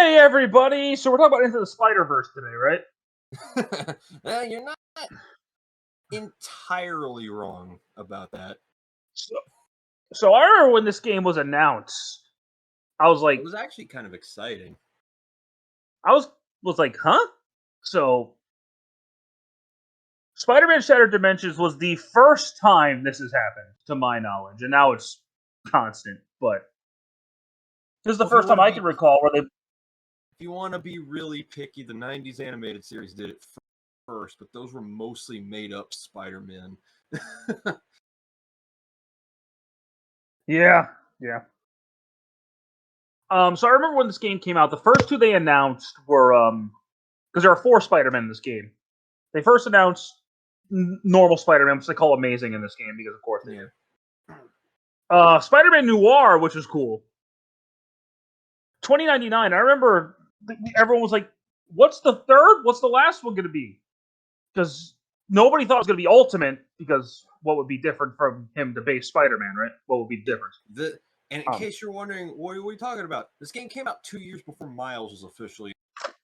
Hey everybody! So we're talking about Into the Spider-Verse today, right? You're not entirely wrong about that. So I remember when this game was announced, I was like, It was actually kind of exciting. I was like, huh? So Spider-Man Shattered Dimensions was the first time this has happened, to my knowledge, and now it's constant. But this is the first time I can recall where they. If you want to be really picky, the '90s animated series did it first, but those were mostly made-up Spider-Man. Yeah. So I remember when this game came out. The first two they announced were because there are 4 Spider-Men in this game. They first announced normal Spider-Man, which they call Amazing in this game because, of course, they do. Spider-Man Noir, which was cool. 2099. I remember everyone was like, "What's the third? What's the last one going to be?" Because nobody thought it was going to be Ultimate. Because what would be different from him to base Spider-Man, right? What would be different? And in case you're wondering, what are we talking about? This game came out 2 years before Miles was officially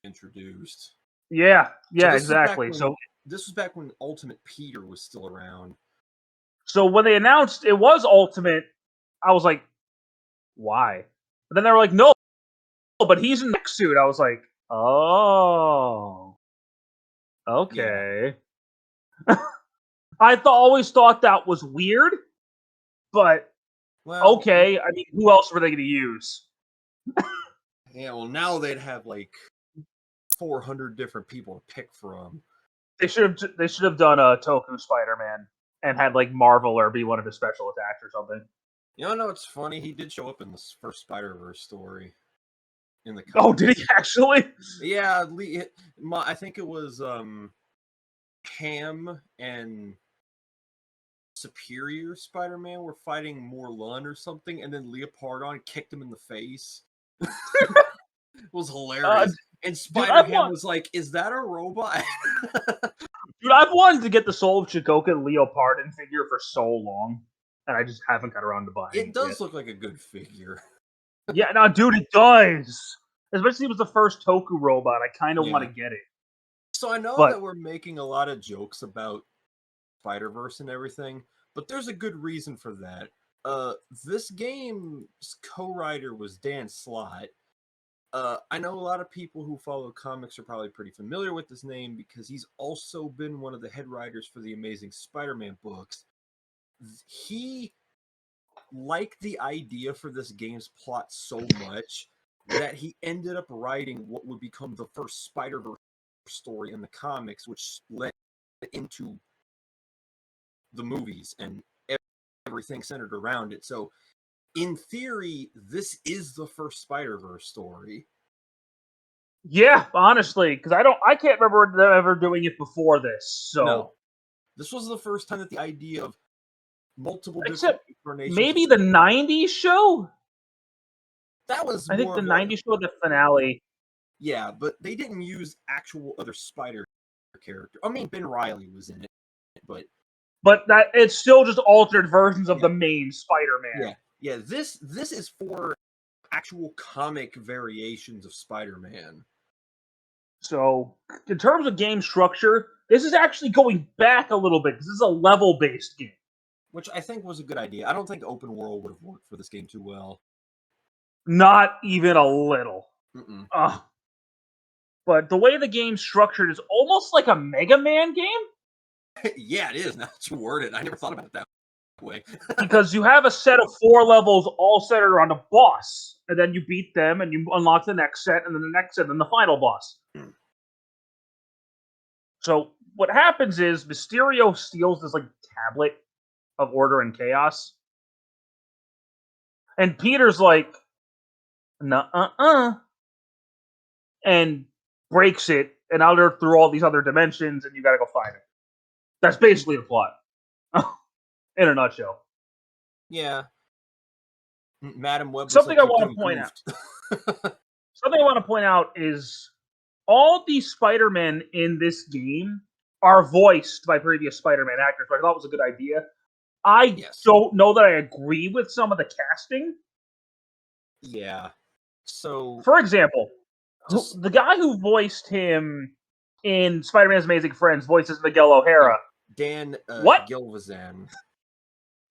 introduced. Yeah, exactly. This was back when Ultimate Peter was still around. So when they announced it was Ultimate, I was like, why? But then they were like, no, but he's in the next suit. I was like, oh, okay. Yeah. I always thought that was weird, but okay. I mean, who else were they going to use? Yeah, well, now they'd have like 400 different people to pick from. They should have done a Toku Spider-Man and had like Marveler be one of his special attacks or something. You know, it's funny. He did show up in this first Spider-Verse story. In the comics. Oh, did he actually? Yeah, I think it was Ham and Superior Spider-Man were fighting Morlun or something, and then Leopardon kicked him in the face. It was hilarious. And Spider-Man was like, "Is that a robot?" Dude, I've wanted to get the Soul of Chakotay Leopardon figure for so long, and I just haven't got around to buying it. It does look like a good figure. Yeah, no, dude, it does. Especially if it was the first Toku robot. I kind of want to get it. So I know that we're making a lot of jokes about Spider-Verse and everything, but there's a good reason for that. This game's co-writer was Dan Slott. I know a lot of people who follow comics are probably pretty familiar with this name because he's also been one of the head writers for the Amazing Spider-Man books. He liked the idea for this game's plot so much that he ended up writing what would become the first Spider-Verse story in the comics, which led into the movies and everything centered around it. So, in theory, this is the first Spider-Verse story. Yeah, honestly, because I can't remember them ever doing it before this. So no. This was the first time that the idea of multiple different incarnations. Maybe the '90s show. That was I think the '90s show, the finale. Yeah, but they didn't use actual other Spider character. I mean, Ben Reilly was in it, but that it's still just altered versions of the main Spider-Man. Yeah. This is for actual comic variations of Spider-Man. So, in terms of game structure, this is actually going back a little bit because this is a level-based game, which I think was a good idea. I don't think open world would have worked for this game too well. Not even a little. But the way the game's structured is almost like a Mega Man game. Yeah, it is. Now that you word it, I never thought about it that way. Because you have a set of 4 levels all centered around a boss, and then you beat them, and you unlock the next set, and then the next set, and then the final boss. So what happens is Mysterio steals this like tablet of order and chaos, and Peter's like, "Nuh-uh-uh," and breaks it, and now they're through all these other dimensions, and you gotta go find it. That's basically the plot, in a nutshell. Yeah. Madam Web. Something I want to point out. Something I want to point out is all these Spider-Men in this game are voiced by previous Spider-Man actors, which I thought was a good idea. I don't know that I agree with some of the casting. Yeah. So, for example, Just The guy who voiced him in Spider-Man's Amazing Friends voices Miguel O'Hara. Dan What? Gilvezan.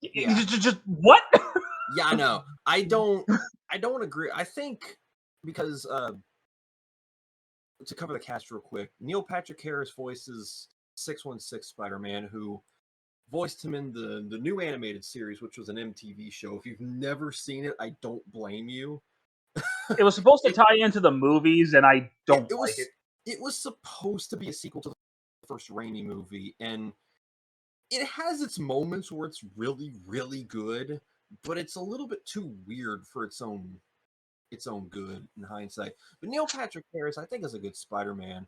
Yeah. Just what? Yeah, I know. I don't agree. I think because to cover the cast real quick, Neil Patrick Harris voices 616 Spider-Man, who voiced him in the new animated series, which was an MTV show. If you've never seen it, I don't blame you. It was supposed to tie into the movies, and I don't like it. It was supposed to be a sequel to the first Raimi movie, and it has its moments where it's really, really good, but it's a little bit too weird for its own good in hindsight. But Neil Patrick Harris, I think, is a good Spider-Man.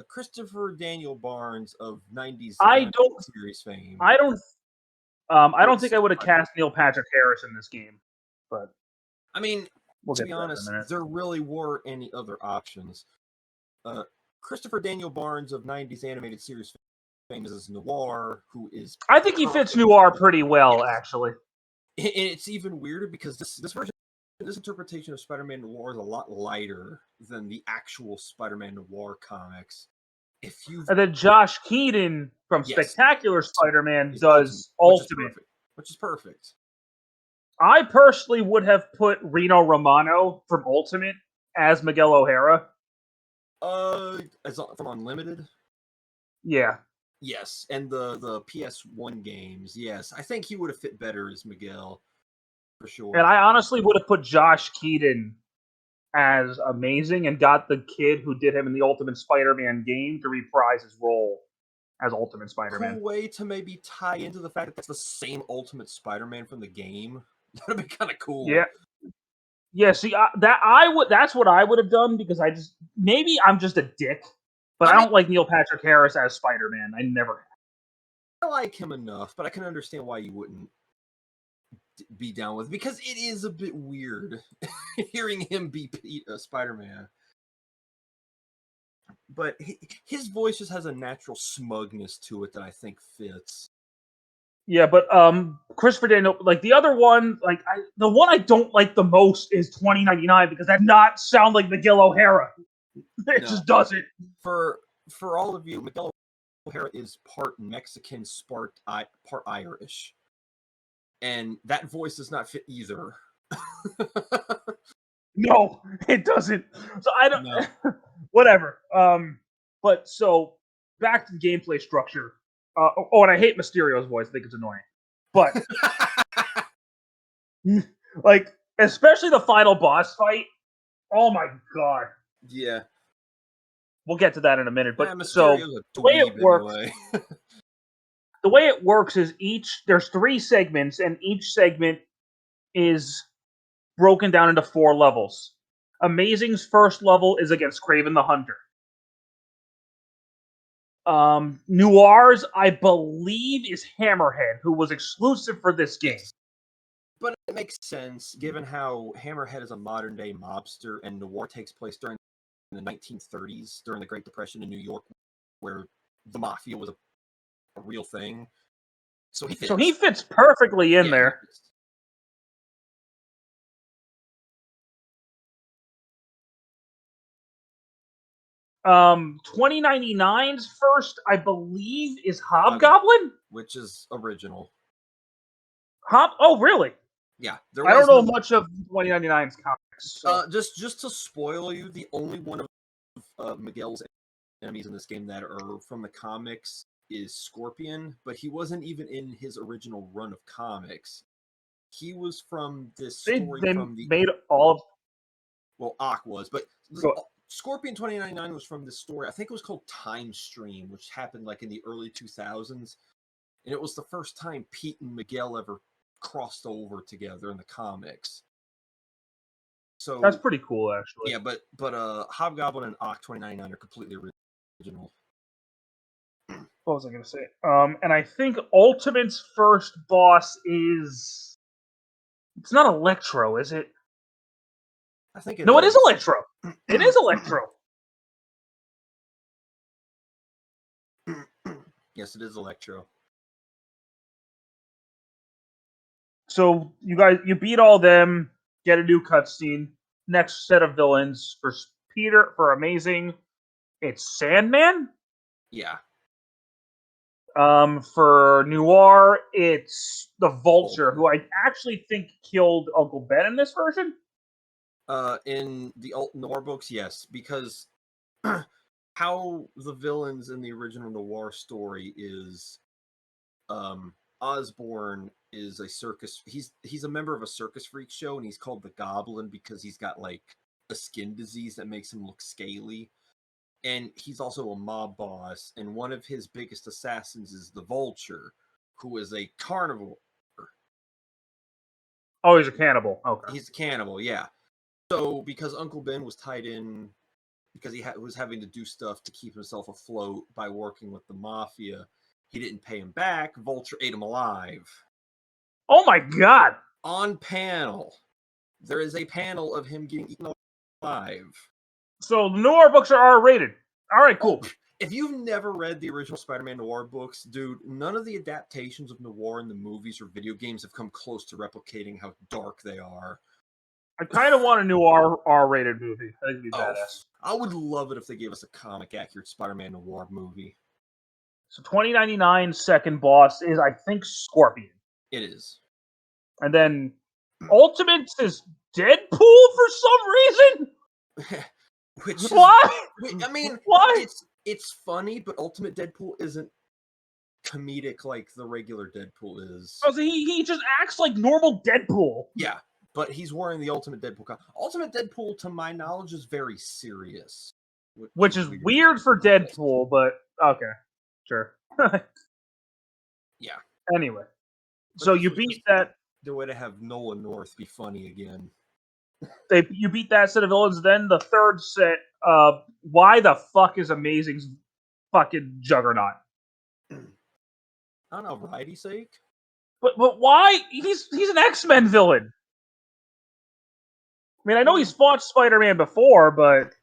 Christopher Daniel Barnes of 90s series fame. I don't think I would have cast Neil Patrick Harris in this game, but I mean, to be honest, there really weren't any other options. Christopher Daniel Barnes of 90s animated series fame is Noir, who is... I think he fits Noir pretty well, actually. And it's even weirder because this interpretation of Spider-Man Noir is a lot lighter than the actual Spider-Man Noir comics. And then Josh Keaton from Spectacular Spider-Man does Ultimate. Which is perfect. I personally would have put Rino Romano from Ultimate as Miguel O'Hara. From Unlimited? Yeah. Yes, and the PS1 games, yes. I think he would have fit better as Miguel, for sure. And I honestly would have put Josh Keaton as Amazing and got the kid who did him in the Ultimate Spider-Man game to reprise his role as Ultimate Spider-Man. Cool way to maybe tie into the fact that that's the same Ultimate Spider-Man from the game. That'd be kind of cool. Yeah. Yeah, see, that's what I would have done, because maybe I'm just a dick, but I don't like Neil Patrick Harris as Spider-Man. I never have. I like him enough, but I can understand why you wouldn't be down with it, because it is a bit weird hearing him be Spider-Man. But his voice just has a natural smugness to it that I think fits. Yeah, but Christopher Daniel, like the other one, the one I don't like the most is 2099, because that does not sound like Miguel O'Hara. It just doesn't. For all of you, Miguel O'Hara is part Mexican, part Irish, and that voice does not fit either. No, it doesn't. So I don't. No. Whatever. But so back to the gameplay structure. And I hate Mysterio's voice. I think it's annoying. But like, especially the final boss fight. Oh my god. Yeah. We'll get to that in a minute. But so the way it works, the way it works is there's 3 segments, and each segment is broken down into 4 levels. Amazing's first level is against Kraven the Hunter. Noir's, I believe, is Hammerhead, who was exclusive for this game. But it makes sense, given how Hammerhead is a modern-day mobster, and Noir takes place during the 1930s, during the Great Depression in New York, where the mafia was a real thing. So he fits perfectly in there. 2099's first, I believe, is Hobgoblin, which is original. Oh, really? Yeah. I don't know much of 2099's comics. So. Just to spoil you, the only one of Miguel's enemies in this game that are from the comics is Scorpion, but he wasn't even in his original run of comics. He was from this story from the... made all of... Well, Ock was, but... Scorpion 2099 was from this story. I think it was called Time Stream, which happened like in the early 2000s. And it was the first time Pete and Miguel ever crossed over together in the comics. So that's pretty cool, actually. Yeah, but Hobgoblin and Ock 2099 are completely original. What was I going to say? And I think Ultimate's first boss is... It's not Electro, is it? I think it is. It is Electro. It is Electro. Yes, it is Electro. So you beat all them, get a new cutscene. Next set of villains for Peter for Amazing, it's Sandman. Yeah. For Noir, it's the Vulture, who I actually think killed Uncle Ben in this version. In the Noir books, yes, because how the villains in the original Noir story is, Osborn is a circus. He's a member of a circus freak show, and he's called the Goblin because he's got like a skin disease that makes him look scaly. And he's also a mob boss, and one of his biggest assassins is the Vulture, who is a carnivore. Oh, he's a cannibal. Okay. He's a cannibal, yeah. So, because Uncle Ben was tied in, because he was having to do stuff to keep himself afloat by working with the mafia, he didn't pay him back. Vulture ate him alive. Oh my god! On panel. There is a panel of him getting eaten alive. So the Noir books are R-rated. All right, cool. If you've never read the original Spider-Man Noir books, dude, none of the adaptations of Noir in the movies or video games have come close to replicating how dark they are. I kind of want a new R-rated movie. I think it'd be badass. I would love it if they gave us a comic-accurate Spider-Man Noir movie. So 2099's second boss is, I think, Scorpion. It is. And then Ultimates is Deadpool for some reason? Why? I mean, why? It's funny, but Ultimate Deadpool isn't comedic like the regular Deadpool is. Oh, so he just acts like normal Deadpool. Yeah, but he's wearing the Ultimate Deadpool. Ultimate Deadpool, to my knowledge, is very serious. Which is weird for Deadpool, but okay. Sure. Yeah. Anyway. So you beat that. The way to have Nolan North be funny again. You beat that set of villains. Then the third set, why the fuck is Amazing's fucking Juggernaut? I don't know, variety's sake. But why? He's an X-Men villain. I mean, I know he's fought Spider-Man before, but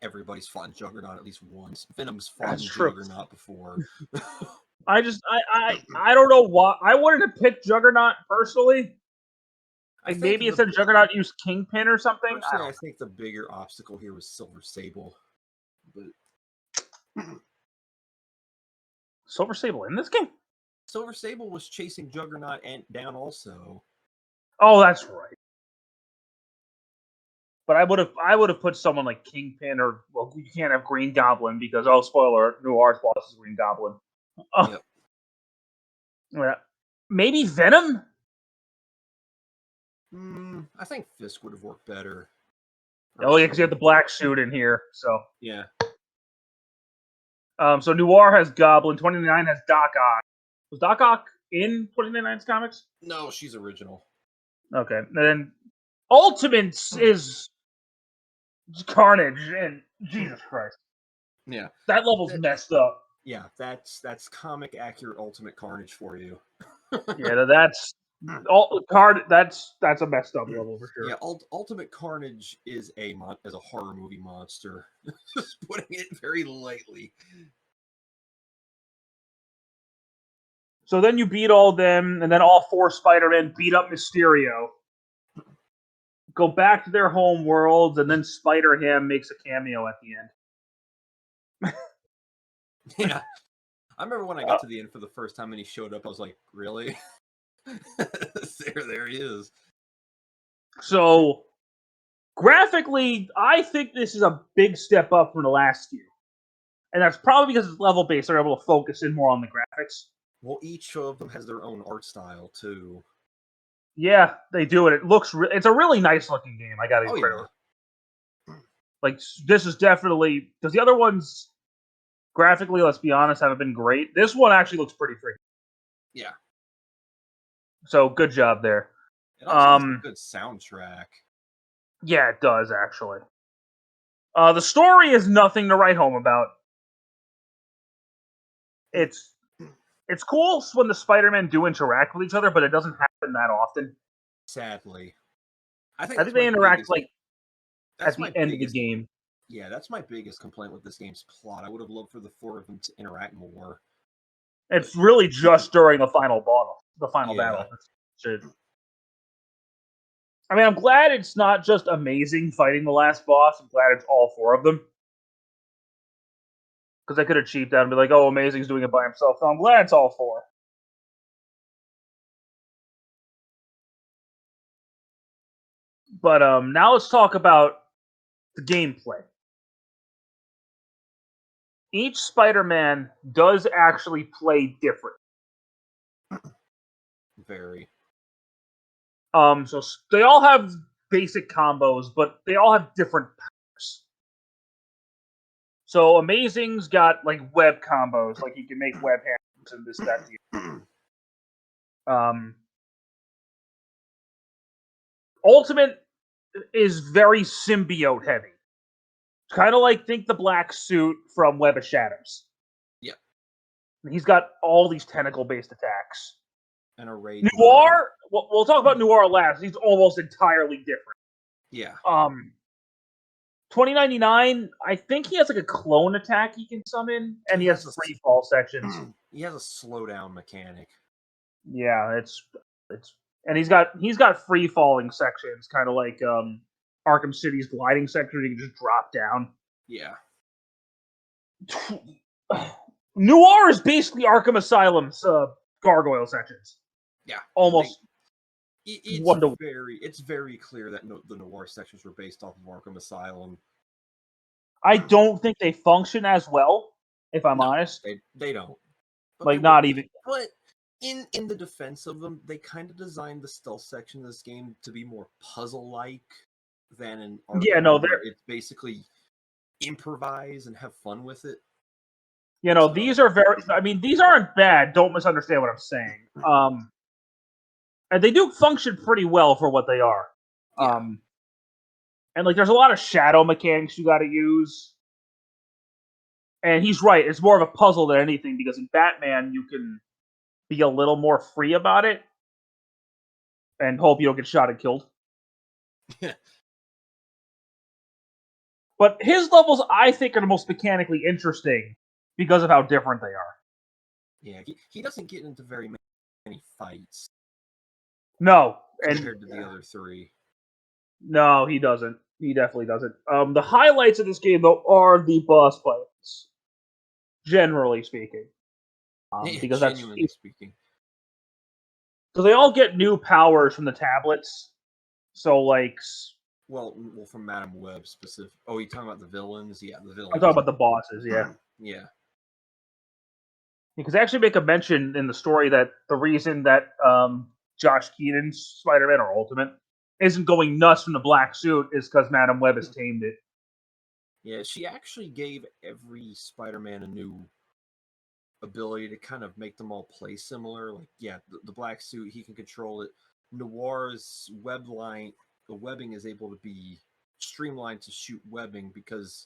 everybody's fought Juggernaut at least once. Venom's fought Juggernaut before. I don't know why. I wanted to pick Juggernaut personally. Like maybe instead of Juggernaut, use Kingpin or something. I think the bigger obstacle here was Silver Sable. But Silver Sable in this game? Silver Sable was chasing Juggernaut and down also. Oh, that's right. But I would have put someone like Kingpin or you can't have Green Goblin because spoiler, Noir's boss is Green Goblin. Yep. Yeah. Maybe Venom? I think Fisk would have worked better. Oh yeah, because you have the black suit in here, so. Yeah. So Noir has Goblin, 29 has Doc Ock. Was Doc Ock in 29's comics? No, she's original. Okay. And then Ultimates is Carnage, and Jesus Christ. Yeah. That level's messed up. Yeah, that's comic accurate Ultimate Carnage for you. Yeah, that's a messed up level for sure. Yeah, Ultimate Carnage is a horror movie monster. Just putting it very lightly. So then you beat all them, and then all four Spider-Men beat up Mysterio. Go back to their home worlds, and then Spider-Ham makes a cameo at the end. Yeah. I remember when I got to the end for the first time and he showed up, I was like, really? there he is. So, graphically, I think this is a big step up from the last few. And that's probably because it's level-based, they're able to focus in more on the graphics. Well, each of them has their own art style, too. Yeah, they do, and it looks it's a really nice-looking game, I gotta give credit. Yeah. Like, this is definitely... Because the other ones, graphically, let's be honest, haven't been great. This one actually looks pretty freaking. Yeah. So, good job there. It also has a good soundtrack. Yeah, it does, actually. The story is nothing to write home about. It's cool when the Spider-Men do interact with each other, but it doesn't happen that often. Sadly. I think they interact, at the end of the game. Yeah, that's my biggest complaint with this game's plot. I would have loved for the four of them to interact more. It's really just during the final battle. The final battle. I mean, I'm glad it's not just Amazing fighting the last boss. I'm glad it's all 4 of them. Because I could have cheaped out and be like, oh, Amazing's doing it by himself. So I'm glad it's all 4. But now let's talk about the gameplay. Each Spider-Man does actually play different. Very. So they all have basic combos, but they all have different powers. So Amazing's got like web combos, like he can make web hands and this, that, Ultimate is very symbiote heavy. Kind of like think the black suit from Web of Shadows. Yeah. He's got all these tentacle-based attacks. And a rage. Noir, we'll talk about Noir last. He's almost entirely different. Yeah. 2099, I think he has like a clone attack he can summon, and he has free fall sections. He has a slowdown mechanic. Yeah, it's and he's got free falling sections, kind of like Arkham City's gliding section. You can just drop down. Yeah. Noir is basically Arkham Asylum's gargoyle sections. Yeah, almost. It's very clear that the Noir sections were based off of Arkham Asylum. I don't think they function as well, if I'm honest. They don't. But like, not even. But in the defense of them, they kind of designed the stealth section of this game to be more puzzle-like than in Arkham. Yeah, no, it's basically improvise and have fun with it. You know, these are these aren't bad. Don't misunderstand what I'm saying. And they do function pretty well for what they are. Yeah. And like, there's a lot of shadow mechanics you got to use. And he's right; it's more of a puzzle than anything, because in Batman you can be a little more free about it and hope you don't get shot and killed. But his levels, I think, are the most mechanically interesting because of how different they are. Yeah, he doesn't get into very many fights. No, compared to the other 3. No, he doesn't. He definitely doesn't. The highlights of this game, though, are the boss fights, generally speaking. Because genuinely speaking. So they all get new powers from the tablets. So, like... Well, from Madam Web specific. Oh, you talking about the villains? Yeah, the villains. I'm talking about the bosses, yeah. Yeah. Because they actually make a mention in the story that the reason that Josh Keaton's Spider-Man, or Ultimate, isn't going nuts from the black suit is because Madam Web has tamed it. Yeah, she actually gave every Spider-Man a new ability to kind of make them all play similar. Like, yeah, the black suit, he can control it. Noir's the webbing is able to be streamlined to shoot webbing, because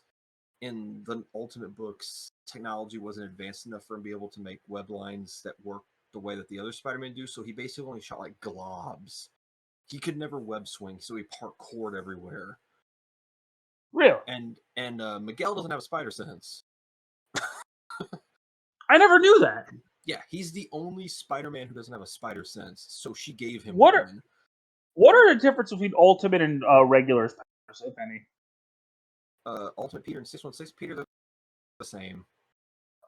in the Ultimate books, technology wasn't advanced enough for him to be able to make web lines that work the way that the other Spider-Man do, so he basically only shot like globs. He could never web swing, so he parkoured everywhere. Really? And Miguel doesn't have a spider sense. I never knew that. Yeah, he's the only Spider-Man who doesn't have a spider sense, so she gave him What one. What are the differences between Ultimate and regular spiders, if any? Ultimate Peter and 616 Peter, they're the same.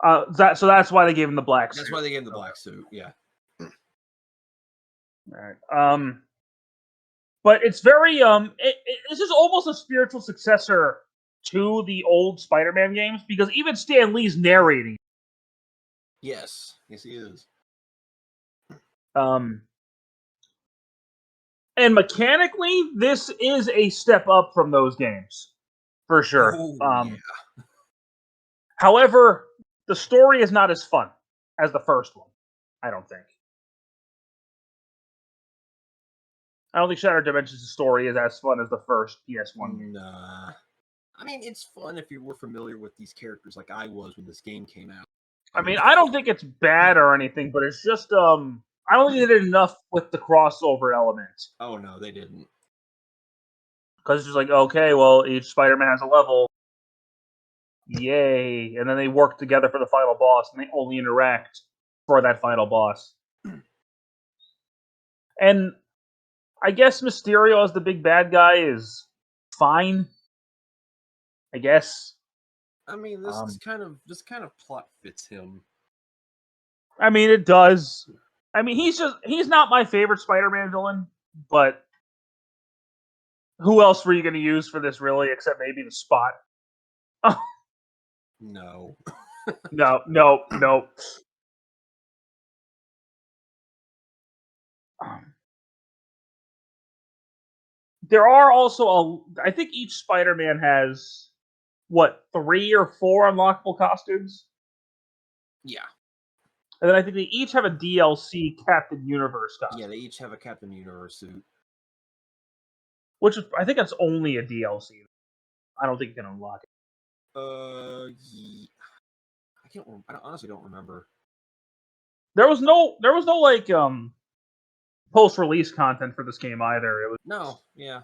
So that's why they gave him the black suit. That's why they gave him the black suit, yeah. All right. But it's very this is almost a spiritual successor to the old Spider-Man games, because even Stan Lee's narrating. Yes, he is. And mechanically, this is a step up from those games, for sure. Yeah. However, the story is not as fun as the first one, I don't think. I don't think Shattered Dimensions' story is as fun as the first PS1 game. Nah. I mean, it's fun if you were familiar with these characters like I was when this game came out. I mean, I don't think it's bad or anything, but it's just, I don't think they did enough with the crossover element. Oh, no, they didn't. Because it's just like, okay, well, each Spider-Man has a level. Yay. And then they work together for the final boss, and they only interact for that final boss. And I guess Mysterio as the big bad guy is fine. I guess. I mean, this kind of plot fits him. I mean, it does. I mean, he's not my favorite Spider-Man villain, but who else were you going to use for this, really, except maybe the Spot? No. No. There are also I think each Spider-Man has, 3 or 4 unlockable costumes? Yeah. And then I think they each have a DLC Captain Universe costume. Yeah, they each have a Captain Universe suit. Which I think that's only a DLC. I don't think you can unlock it. Yeah. I honestly don't remember. There was no like post-release content for this game either. It was No, yeah.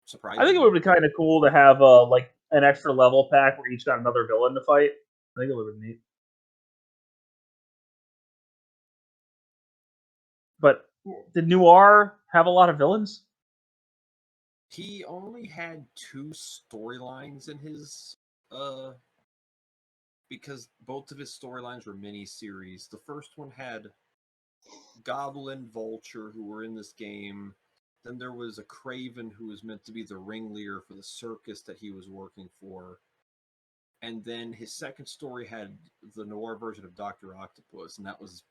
Surprising. I think it would be kind of cool to have like an extra level pack where each got another villain to fight. I think it would be neat. But did Noir have a lot of villains? He only had 2 storylines in his because both of his storylines were mini-series. The first one had Goblin, Vulture, who were in this game. Then there was a Craven who was meant to be the ringleader for the circus that he was working for. And then his second story had the Noir version of Dr. Octopus, and that was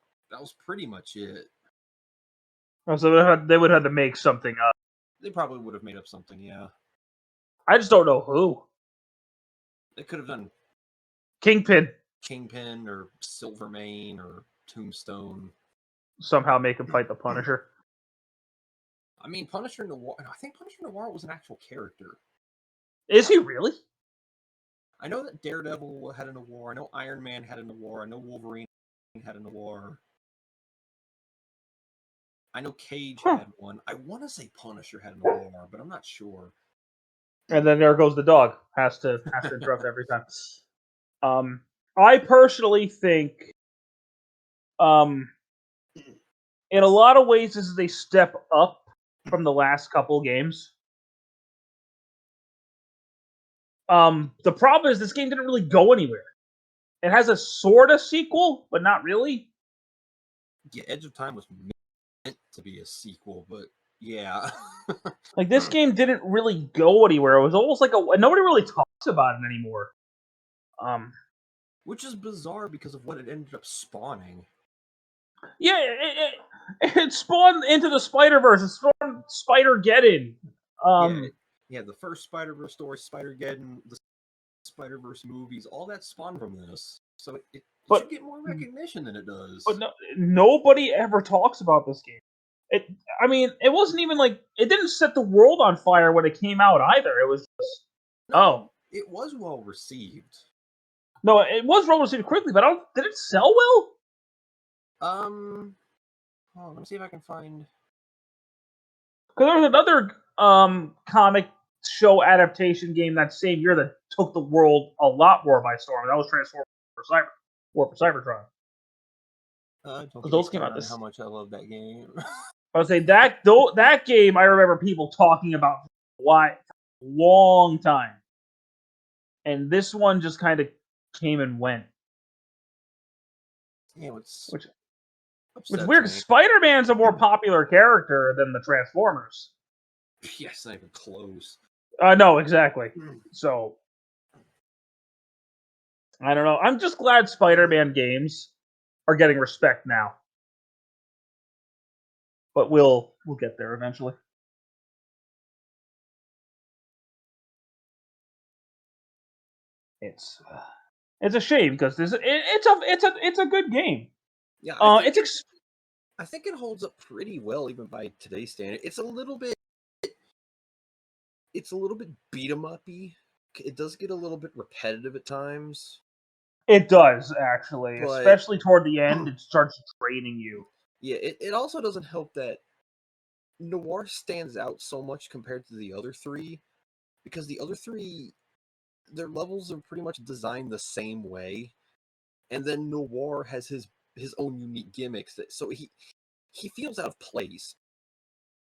pretty much it. Oh, so they would have to make something up. They probably would have made up something, yeah. I just don't know who. They could have done Kingpin or Silvermane or Tombstone. Somehow make him fight the Punisher. I mean, Punisher Noir. I think Punisher Noir was an actual character. Is he really? I know that Daredevil had a Noir. I know Iron Man had a Noir. I know Wolverine had a Noir. I know Cage had one. I want to say Punisher had a Noir, but I'm not sure. And then there goes the dog. Has to interrupt every time. I personally think, in a lot of ways, this is a step up from the last couple games. The problem is this game didn't really go anywhere. It has a sort of sequel, but not really. Yeah, Edge of Time was meant to be a sequel, but yeah. Like, this game didn't really go anywhere. It was almost like nobody really talks about it anymore. Which is bizarre because of what it ended up spawning. Yeah, it spawned into the Spider-Verse. It spawned Spider-Geddon. Yeah, the first Spider-Verse story, Spider-Geddon, the Spider-Verse movies, all that spawned from this. So it should get more recognition than it does. But nobody ever talks about this game. It wasn't even like, it didn't set the world on fire when it came out either. It was just, it was well received. No, it was well received quickly, but did it sell well? Let me see if I can find. Because there was another comic show adaptation game that same year that took the world a lot more by storm. That was Transformers War for Cybertron. Because those came out. How much I love that game. I would say that game I remember people talking about for a long time, and this one just kind of came and went. Yeah, which weird. Spider-Man's a more popular character than the Transformers. Yeah, it's not even close. No, exactly. So I don't know. I'm just glad Spider-Man games are getting respect now. But we'll get there eventually. It's a shame because it's a good game. Yeah, I think it holds up pretty well even by today's standard. It's a little bit beat 'em up-y. It does get a little bit repetitive at times. It does, actually, especially toward the end. It starts draining you. Yeah, it also doesn't help that Noir stands out so much compared to the other 3, because the other 3, their levels are pretty much designed the same way, and then Noir has his own unique gimmicks so he feels out of place.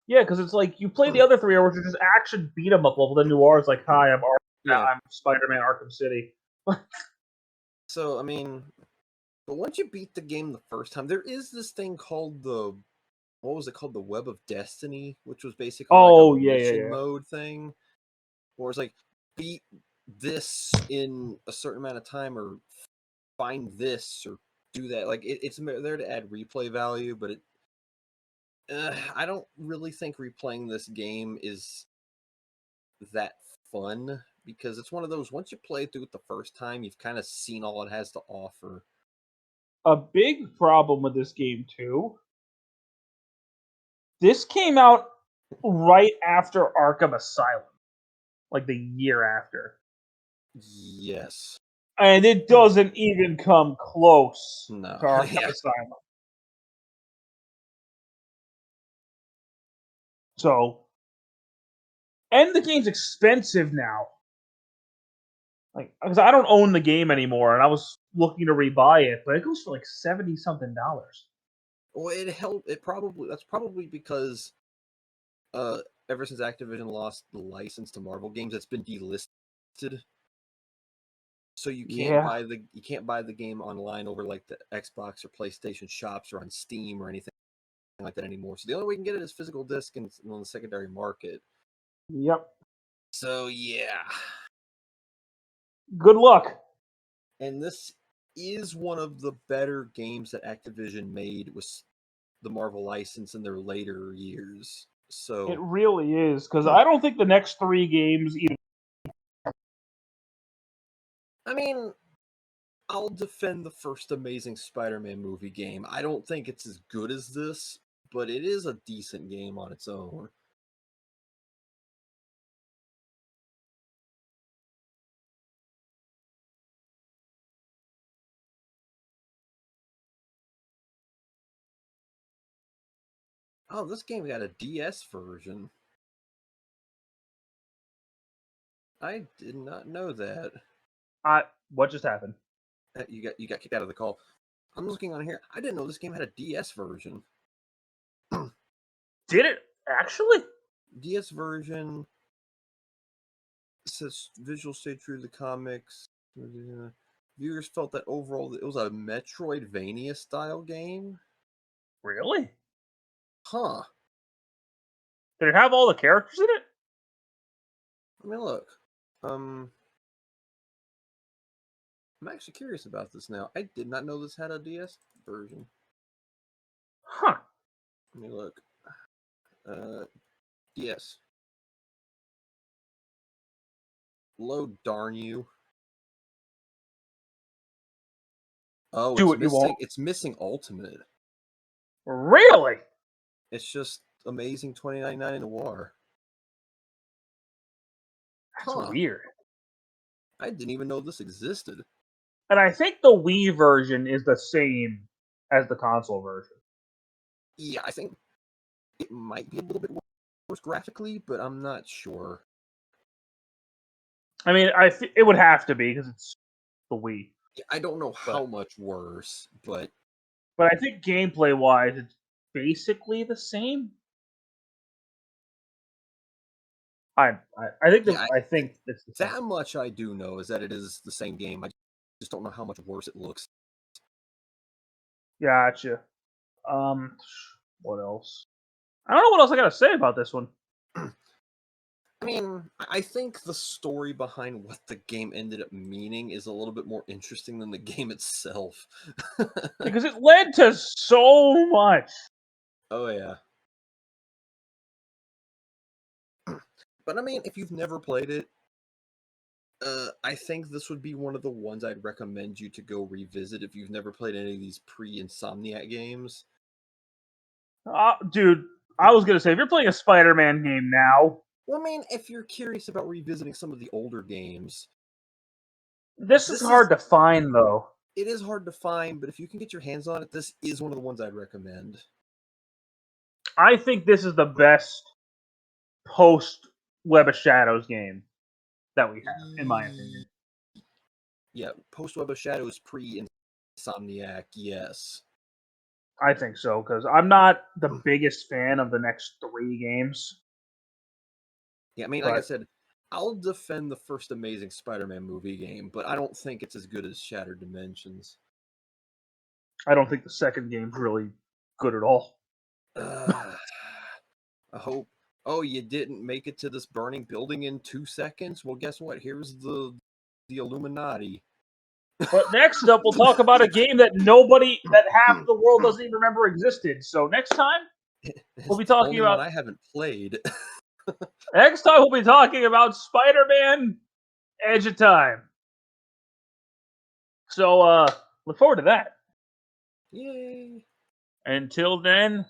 Yeah, because it's like you play the other three, which are just action beat 'em up level. Then Noir is like, "Hi, I'm Spider-Man Arkham City." So I mean, but once you beat the game the first time, there is this thing called what was it called? The Web of Destiny, which was basically like a mission mode thing, where it's like beat this in a certain amount of time, or find this, or do that. Like it's there to add replay value, but I don't really think replaying this game is that fun, because it's one of those, once you play through it the first time, you've kind of seen all it has to offer. A big problem with this game too. This came out right after Arkham Asylum, like the year after. Yes. And it doesn't even come close to Arkham Asylum. So, and the game's expensive now. Like, because I don't own the game anymore, and I was looking to rebuy it, but it goes for like $70-something. Well, that's probably because ever since Activision lost the license to Marvel games, it's been delisted. So you can't buy the game online over like the Xbox or PlayStation shops or on Steam or anything like that anymore. So the only way you can get it is physical disc and on the secondary market. Yep. So yeah. Good luck. And this is one of the better games that Activision made with the Marvel license in their later years. So it really is, because I don't think the next 3 games even. I mean, I'll defend the first Amazing Spider-Man movie game. I don't think it's as good as this, but it is a decent game on its own. Oh, this game got a DS version. I did not know that. What just happened? You got kicked out of the call. I'm looking on here. I didn't know this game had a DS version. Did it actually? DS version says visuals stay true to the comics. Viewers felt that overall it was a Metroidvania style game. Really? Huh. Did it have all the characters in it? Let me look. I'm actually curious about this now. I did not know this had a DS version. Huh. Let me look. DS. Load, darn you. Oh, it's missing Ultimate. Really? It's just Amazing 2099 Noir. That's weird. I didn't even know this existed. And I think the Wii version is the same as the console version. Yeah, I think it might be a little bit worse graphically, but I'm not sure. I mean, it would have to be because it's the Wii. Yeah, I don't know how much worse, but I think gameplay-wise, it's basically the same. I think I think it's the same. That much I do know is that it is the same game. I just don't know how much worse it looks. Gotcha. What else? I don't know what else I gotta say about this one. I mean, I think the story behind what the game ended up meaning is a little bit more interesting than the game itself. Because it led to so much. Oh, yeah. But I mean, if you've never played it, I think this would be one of the ones I'd recommend you to go revisit if you've never played any of these pre-Insomniac games. Dude, I was gonna say, if you're playing a Spider-Man game now... Well, I mean, if you're curious about revisiting some of the older games... This is hard to find, though. It is hard to find, but if you can get your hands on it, this is one of the ones I'd recommend. I think this is the best post-Web of Shadows game that we have, in my opinion. Yeah, post-Web of Shadows, pre-Insomniac, yes. I think so, because I'm not the biggest fan of the next 3 games. Yeah, I mean, like I said, I'll defend the first Amazing Spider-Man movie game, but I don't think it's as good as Shattered Dimensions. I don't think the second game's really good at all. I hope. Oh, you didn't make it to this burning building in 2 seconds? Well, guess what? Here's the Illuminati. But next up, we'll talk about a game that half the world doesn't even remember existed. So next time, we'll be talking about. One I haven't played. Next time, we'll be talking about Spider-Man: Edge of Time. So, look forward to that. Yay! Until then,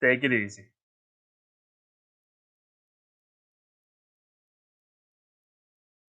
take it easy.